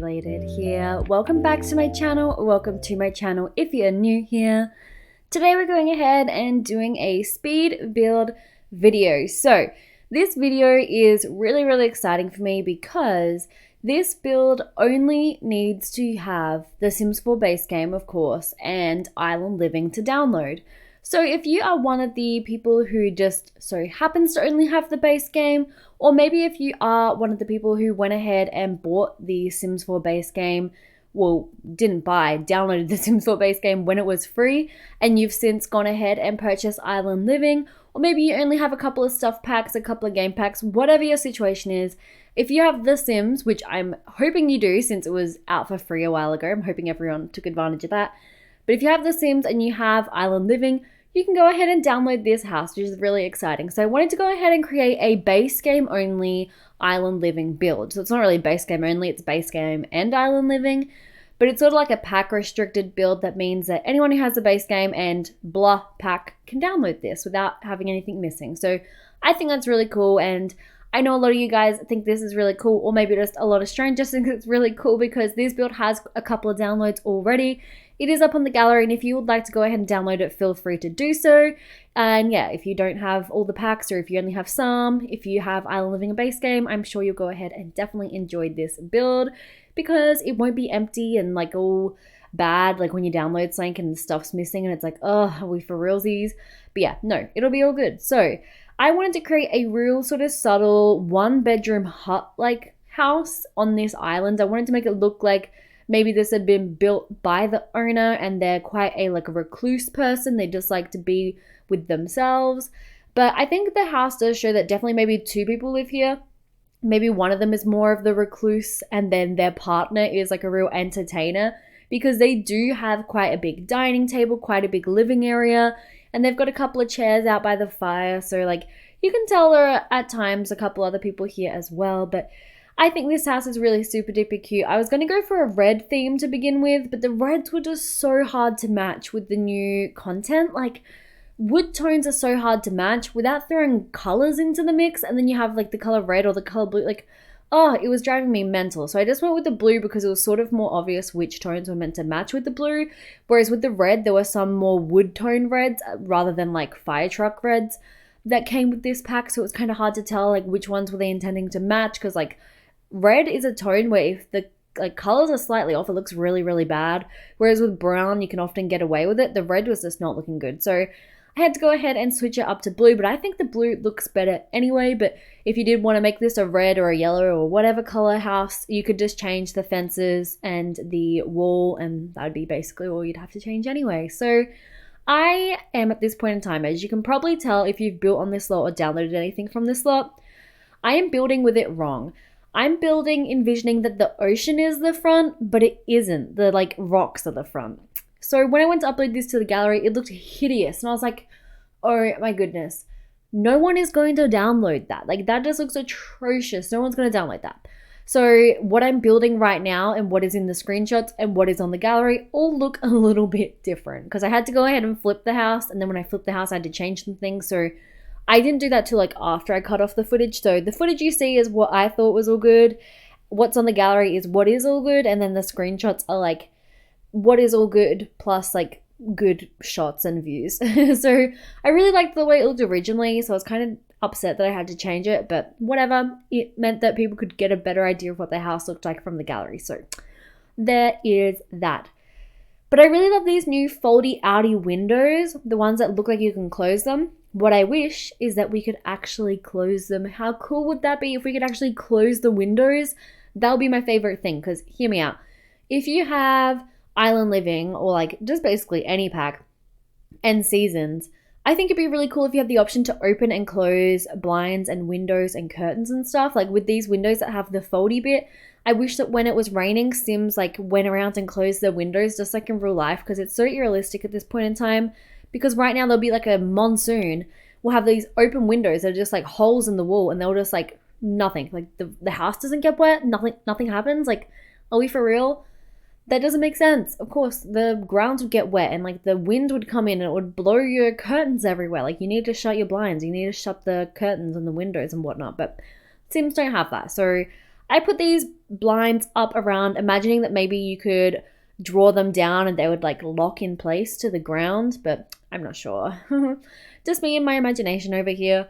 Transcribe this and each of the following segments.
Simulated here. Welcome back to my channel, or welcome to my channel if you're new here. Today we're going ahead and doing a speed build video. So this video is really exciting for me because this build only needs to have the Sims 4 base game, of course, and Island Living to download. So if you are one of the people who just so happens to only have the base game, or maybe if you are one of the people who went ahead and bought the Sims 4 base game, well, didn't buy, downloaded the Sims 4 base game when it was free, and you've since gone ahead and purchased Island Living, or maybe you only have a couple of stuff packs, a couple of game packs, whatever your situation is, if you have The Sims, which I'm hoping you do since it was out for free a while ago, I'm hoping everyone took advantage of that. But if you have The Sims and you have Island Living, you can go ahead and download this house, which is really exciting. So I wanted to go ahead and create a base game only Island Living build. So it's not really base game only, it's base game and Island Living. But it's sort of like a pack restricted build that means that anyone who has a base game and blah pack can download this without having anything missing. So I think that's really cool, and I know a lot of you guys think this is really cool, or maybe just a lot of strangers think it's really cool because this build has a couple of downloads already. It is up on the gallery, and if you would like to go ahead and download it, feel free to do so. And yeah, if you don't have all the packs, or if you only have some, if you have Island Living a base game, I'm sure you'll go ahead and definitely enjoy this build because it won't be empty and like all bad, like when you download something and stuff's missing and it's like, oh, are we for realsies? But yeah, no, it'll be all good. So I wanted to create a real sort of subtle 1-bedroom hut like house on this island. I wanted to make it look like maybe this had been built by the owner and they're quite a like a recluse person. They just like to be with themselves. But I think the house does show that definitely maybe 2 people live here. Maybe one of them is more of the recluse and then their partner is like a real entertainer, because they do have quite a big dining table, quite a big living area, and they've got a couple of chairs out by the fire. So like you can tell there are at times a couple other people here as well. But I think this house is really super duper cute. I was going to go for a red theme to begin with, but the reds were just so hard to match with the new content. Like wood tones are so hard to match without throwing colors into the mix, and then you have like the color red or the color blue. Like, oh, it was driving me mental. So I just went with the blue because it was sort of more obvious which tones were meant to match with the blue. Whereas with the red, there were some more wood tone reds rather than like fire truck reds that came with this pack. So it was kind of hard to tell like which ones were they intending to match, because like red is a tone where if the like colors are slightly off, it looks really bad. Whereas with brown, you can often get away with it. The red was just not looking good. So I had to go ahead and switch it up to blue, but I think the blue looks better anyway. But if you did want to make this a red or a yellow or whatever color house, you could just change the fences and the wall, and that would be basically all you'd have to change anyway. So I am at this point in time, as you can probably tell if you've built on this lot or downloaded anything from this lot, I am building with it wrong. I'm building envisioning that the ocean is the front, but it isn't. The like rocks are the front. So when I went to upload this to the gallery, it looked hideous. And I was like, oh my goodness, no one is going to download that. Like that just looks atrocious. No one's going to download that. So what I'm building right now and what is in the screenshots and what is on the gallery all look a little bit different, because I had to go ahead and flip the house. And then when I flipped the house, I had to change some things. So I didn't do that till like after I cut off the footage. So the footage you see is what I thought was all good. What's on the gallery is what is all good. And then the screenshots are like what is all good plus like good shots and views. So I really liked the way it looked originally. So I was kind of upset that I had to change it, but whatever. It meant that people could get a better idea of what the house looked like from the gallery. So there is that. But I really love these new foldy outy windows, the ones that look like you can close them. What I wish is that we could actually close them. How cool would that be if we could actually close the windows? That would be my favorite thing, because hear me out. If you have Island Living or like just basically any pack and seasons, I think it'd be really cool if you have the option to open and close blinds and windows and curtains and stuff. Like with these windows that have the foldy bit, I wish that when it was raining, Sims like went around and closed their windows just like in real life, because it's so realistic at this point in time. Because right now there'll be like a monsoon, we'll have these open windows that are just like holes in the wall, and they'll just like nothing, like the house doesn't get wet, nothing happens. Like, are we for real? That doesn't make sense. Of course, the ground would get wet and like the wind would come in and it would blow your curtains everywhere. Like you need to shut your blinds, you need to shut the curtains and the windows and whatnot. But Sims don't have that. So I put these blinds up around, imagining that maybe you could draw them down and they would like lock in place to the ground, but I'm not sure. Just me and my imagination over here.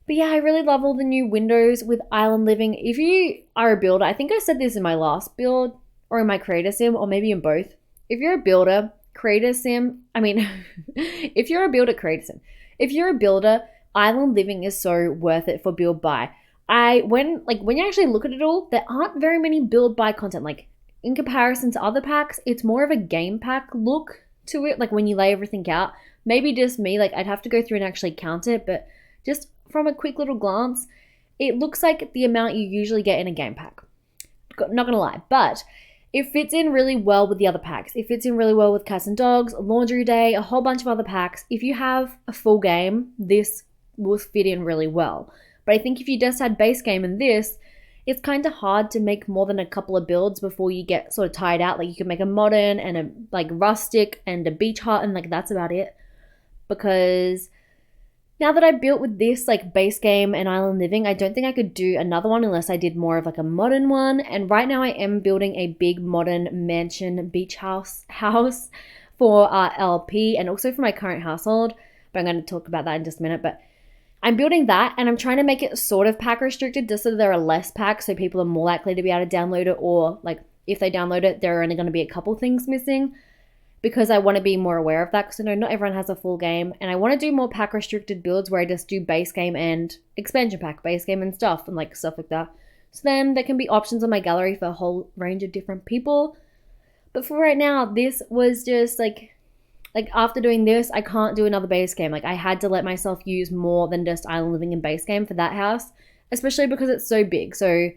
But yeah, I really love all the new windows with island living. If you are a builder, I think I said this in my last build or in my creator sim, or maybe in both. If you're a builder, creator sim, if you're a builder, creator sim. If you're a builder, island living is so worth it for build buy. When you actually look at it all, there aren't very many build buy content. Like in comparison to other packs, it's more of a game pack look to it. Like when you lay everything out, maybe just me, like I'd have to go through and actually count it, but just from a quick little glance, it looks like the amount you usually get in a game pack. Not gonna lie, but it fits in really well with the other packs. It fits in really well with Cats and Dogs, Laundry Day, a whole bunch of other packs. If you have a full game, this will fit in really well. But I think if you just had base game and this, it's kind of hard to make more than a couple of builds before you get sort of tired out. Like you can make a modern and a like rustic and a beach hut, and like that's about it. Because now that I built with this like base game and island living, I don't think I could do another one unless I did more of like a modern one. And right now I am building a big modern mansion beach house for our LP and also for my current household. But I'm going to talk about that in just a minute. But I'm building that and I'm trying to make it sort of pack restricted just so there are less packs so people are more likely to be able to download it, or like if they download it, there are only going to be a couple things missing. Because I want to be more aware of that, because I know not everyone has a full game, and I want to do more pack restricted builds where I just do base game and expansion pack, base game and stuff like that. So then there can be options on my gallery for a whole range of different people. But for right now, this was just like after doing this, I can't do another base game. Like I had to let myself use more than just island living and base game for that house, especially because it's so big. So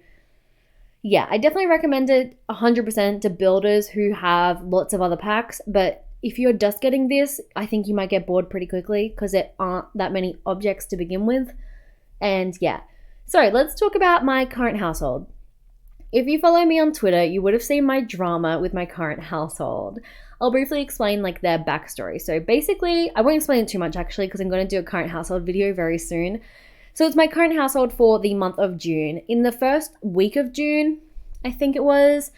yeah, I definitely recommend it 100% to builders who have lots of other packs. But if you're just getting this, I think you might get bored pretty quickly because there aren't that many objects to begin with. And yeah, so let's talk about my current household. If you follow me on Twitter, you would have seen my drama with my current household. I'll briefly explain like their backstory. So basically, I won't explain it too much actually because I'm going to do a current household video very soon. So it's my current household for the month of June. In the first week of June, I think it was,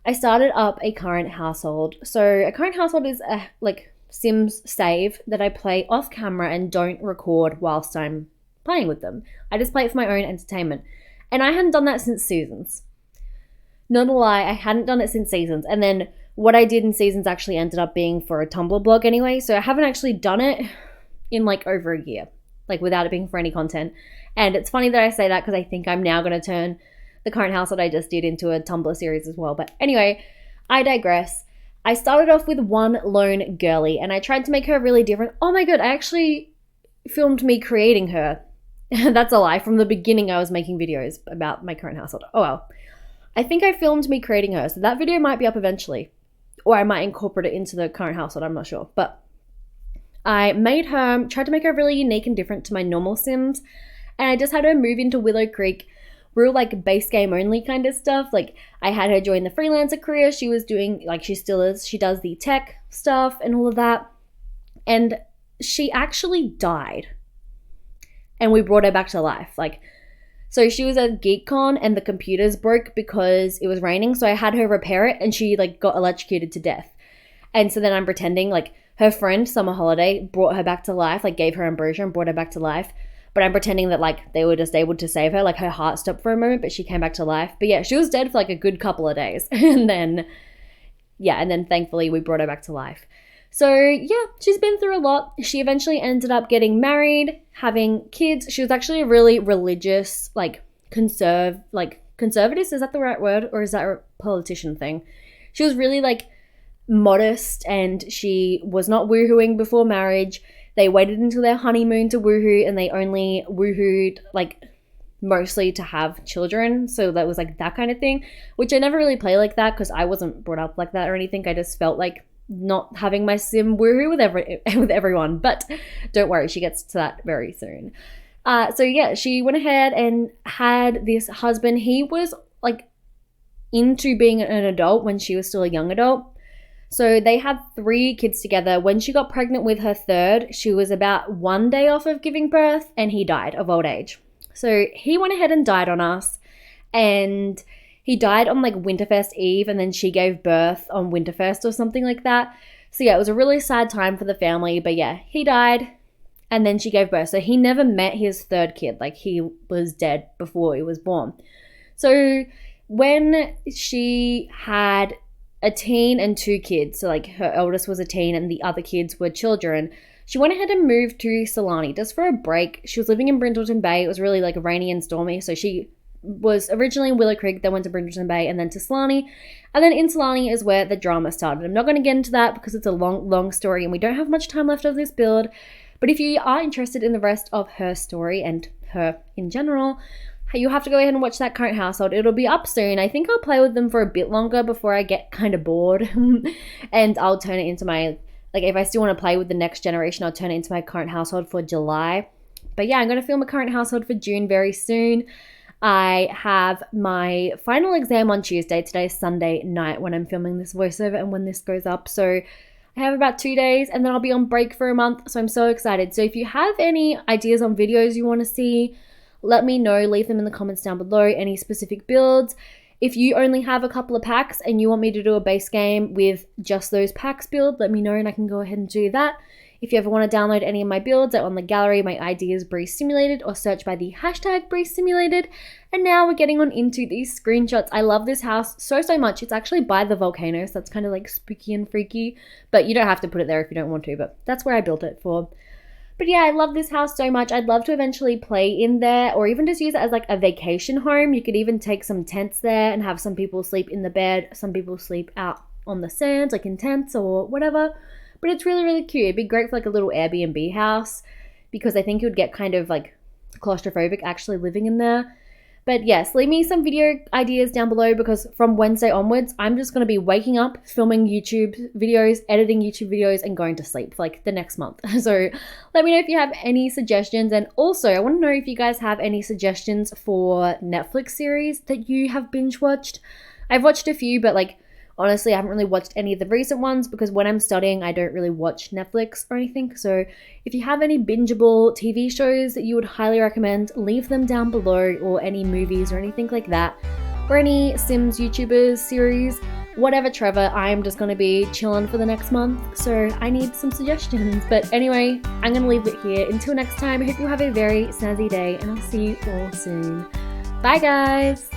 I started up a current household. So a current household is a like Sims save that I play off camera and don't record whilst I'm playing with them. I just play it for my own entertainment. And I hadn't done that since Seasons. Not a lie, I hadn't done it since Seasons. And then what I did in Seasons actually ended up being for a Tumblr blog anyway. So I haven't actually done it in like over a year. Like without it being for any content. And it's funny that I say that because I think I'm now going to turn the current house that I just did into a Tumblr series as well. But anyway, I digress. I started off with one lone girly and I tried to make her really different. Oh my god, I actually filmed me creating her. That's a lie. From the beginning I was making videos about my current household. Oh well. I think I filmed me creating her. So that video might be up eventually. Or I might incorporate it into the current household. I'm not sure. But I made her, tried to make her really unique and different to my normal Sims. And I just had her move into Willow Creek, real like base game only kind of stuff. Like I had her join the freelancer career. She was doing, like she still is, she does the tech stuff and all of that. And she actually died. And we brought her back to life. So she was at GeekCon and the computers broke because it was raining. So I had her repair it and she like got electrocuted to death. And so then I'm pretending like her friend, Summer Holiday, brought her back to life, like gave her ambrosia and brought her back to life. But I'm pretending that like they were just able to save her. Like her heart stopped for a moment, but she came back to life. But yeah, she was dead for like a good couple of days. and then thankfully we brought her back to life. So yeah, she's been through a lot. She eventually ended up getting married, having kids. She was actually a really religious, conservative, is that the right word? Or is that a politician thing? She was really modest and she was not woohooing before marriage. They waited until their honeymoon to woohoo and they only woohooed mostly to have children. So that was that kind of thing, which I never really play like that because I wasn't brought up like that or anything. I just felt like not having my sim woohoo with everyone, but don't worry, she gets to that very soon. So yeah, she went ahead and had this husband. He was into being an adult when she was still a young adult. So they had 3 kids together. When she got pregnant with her 3rd, she was about 1 day off of giving birth and he died of old age. So he went ahead and died on us. and he died on like Winterfest Eve, and then she gave birth on Winterfest or something like that. So yeah, it was a really sad time for the family, but yeah, he died and then she gave birth. So he never met his third kid, like he was dead before he was born. So when she had a teen and 2 kids, so like her eldest was a teen and the other kids were children, she went ahead and moved to Salani just for a break. She was living in Brindleton Bay. It was really like rainy and stormy, so she was originally in Willow Creek, then went to Brindleton Bay, and then to Salani. And then in Salani is where the drama started. I'm not going to get into that because it's a long story and we don't have much time left of this build. But if you are interested in the rest of her story and her in general, you have to go ahead and watch that current household. It'll be up soon. I think I'll play with them for a bit longer before I get kind of bored. And I'll turn it into my, like if I still want to play with the next generation, I'll turn it into my current household for July. But yeah, I'm going to film a current household for June very soon. I have my final exam on Tuesday. Today is Sunday night when I'm filming this voiceover and when this goes up. So I have about 2 days and then I'll be on break for a month. So I'm so excited. So if you have any ideas on videos you want to see, let me know. Leave them in the comments down below. Any specific builds. If you only have a couple of packs and you want me to do a base game with just those packs build, let me know and I can go ahead and do that. If you ever want to download any of my builds, they're on the gallery. My ID is Bree Simulated, or search by the hashtag Bree Simulated. And now we're getting on into these screenshots. I love this house so much. It's actually by the volcano, so that's kind of like spooky and freaky. But you don't have to put it there if you don't want to, but that's where I built it for. But yeah, I love this house so much. I'd love to eventually play in there or even just use it as like a vacation home. You could even take some tents there and have some people sleep in the bed. Some people sleep out on the sand, like in tents or whatever. But it's really cute. It'd be great for like a little Airbnb house because I think it would get kind of like claustrophobic actually living in there. But yes, leave me some video ideas down below because from Wednesday onwards, I'm just going to be waking up, filming YouTube videos, editing YouTube videos, and going to sleep for like the next month. So let me know if you have any suggestions. And also, I want to know if you guys have any suggestions for Netflix series that you have binge watched. I've watched a few, but like, honestly, I haven't really watched any of the recent ones because when I'm studying, I don't really watch Netflix or anything. So if you have any bingeable TV shows that you would highly recommend, leave them down below, or any movies or anything like that, or any Sims YouTubers series, whatever, Trevor. I'm just going to be chilling for the next month. So I need some suggestions. But anyway, I'm going to leave it here. Until next time, I hope you have a very snazzy day and I'll see you all soon. Bye guys!